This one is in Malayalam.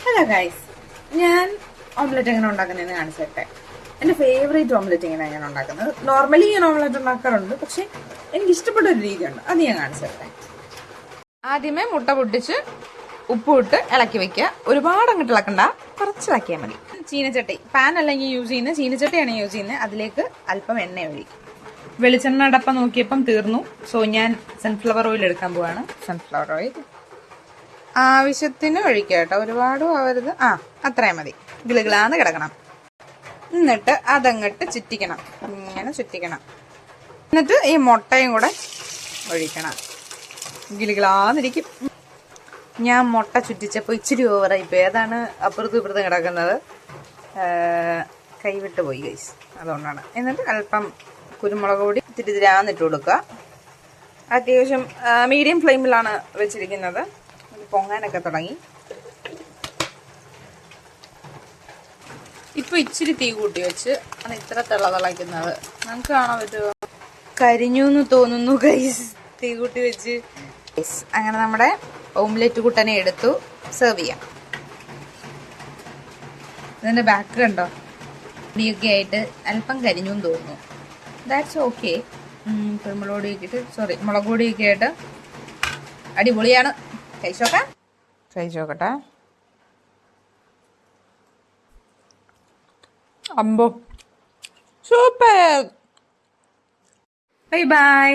ഹലോ ഗൈസ്, ഞാൻ ഓംലെറ്റ് എങ്ങനെ ഉണ്ടാക്കുന്നതെന്ന് കാണിച്ചു തരട്ടെ. എൻ്റെ ഫേവറേറ്റ് ഓംലെറ്റ് എങ്ങനെ ഉണ്ടാക്കുന്നത്. നോർമലി ഞാൻ ഓംലെറ്റ് ഉണ്ടാക്കാറുണ്ട്, പക്ഷെ എനിക്ക് ഇഷ്ടപ്പെട്ട ഒരു രീതിയുണ്ട്, അത് ഞാൻ കാണിച്ചു തരട്ടെ. ആദ്യമേ മുട്ട പൊട്ടിച്ച് ഉപ്പിട്ട് ഇളക്കി വെക്കുക. ഒരുപാട് അങ്ങോട്ട് ഇളക്കണ്ട, കുറച്ച് ഇളക്കിയാൽ മതി. ചീനച്ചട്ടി, പാൻ അല്ലെങ്കിൽ യൂസ് ചെയ്യുന്നത്, ചീനച്ചട്ടിയാണ് യൂസ് ചെയ്യുന്നത്. അതിലേക്ക് അല്പം എണ്ണ ഒഴിക്കും. വെളിച്ചെണ്ണ ഡപ്പ നോക്കിയപ്പം തീർന്നു, സോ ഞാൻ സൺഫ്ലവർ ഓയിൽ എടുക്കാൻ പോവാണ്. സൺഫ്ലവർ ഓയിൽ ആവശ്യത്തിന് ഒഴിക്കുക കേട്ടോ, ഒരുപാടും ആവരുത്. അത്രയും മതി. ഗിളുകിളാന്ന് കിടക്കണം. എന്നിട്ട് അതങ്ങട്ട് ചുറ്റിക്കണം, ഇങ്ങനെ ചുറ്റിക്കണം. എന്നിട്ട് ഈ മുട്ടയും കൂടെ ഒഴിക്കണം. ഗിളുകിളാന്നിരിക്കും. ഞാൻ മുട്ട ചുറ്റിച്ചപ്പോൾ ഇച്ചിരി ഓവറായിപ്പോയി, അതാണ് അപ്പുറത്തും ഇപ്പുറത്തും കിടക്കുന്നത്. കൈവിട്ട് പോയി ഗൈസ്, അതുകൊണ്ടാണ്. എന്നിട്ട് അല്പം കുരുമുളക് പൊടി തിരിതിരാന്നിട്ട് കൊടുക്കുക. അത്യാവശ്യം മീഡിയം ഫ്ലെയിമിലാണ് വെച്ചിരിക്കുന്നത്. പൊങ്ങാനൊക്കെ തുടങ്ങി. ഇപ്പൊ ഇച്ചിരി തീ കൂട്ടി വെച്ച് ആണ് ഇത്ര തിളക്കുന്നത്. നമുക്ക് കാണാൻ പറ്റുമോ? കരിഞ്ഞു എന്ന് തോന്നുന്നു ഗൈസ്, തീ കൂട്ടി വെച്ച്. അങ്ങനെ നമ്മുടെ ഓംലെറ്റ് കുട്ടനെ എടുത്തു സെർവ് ചെയ്യാം. ഇതിന്റെ ബാക്ക് കണ്ടോ, പൊടിയൊക്കെ ആയിട്ട് അല്പം കരിഞ്ഞു എന്ന് തോന്നുന്നു. That's okay. കുരുമുളക് പൊടിയൊക്കെ മുളക് പൊടിയൊക്കെ ആയിട്ട് അടിപൊളിയാണ്. കഴിച്ചോക്കട്ടെ. അമ്പോ, സൂപ്പർ. Bye bye.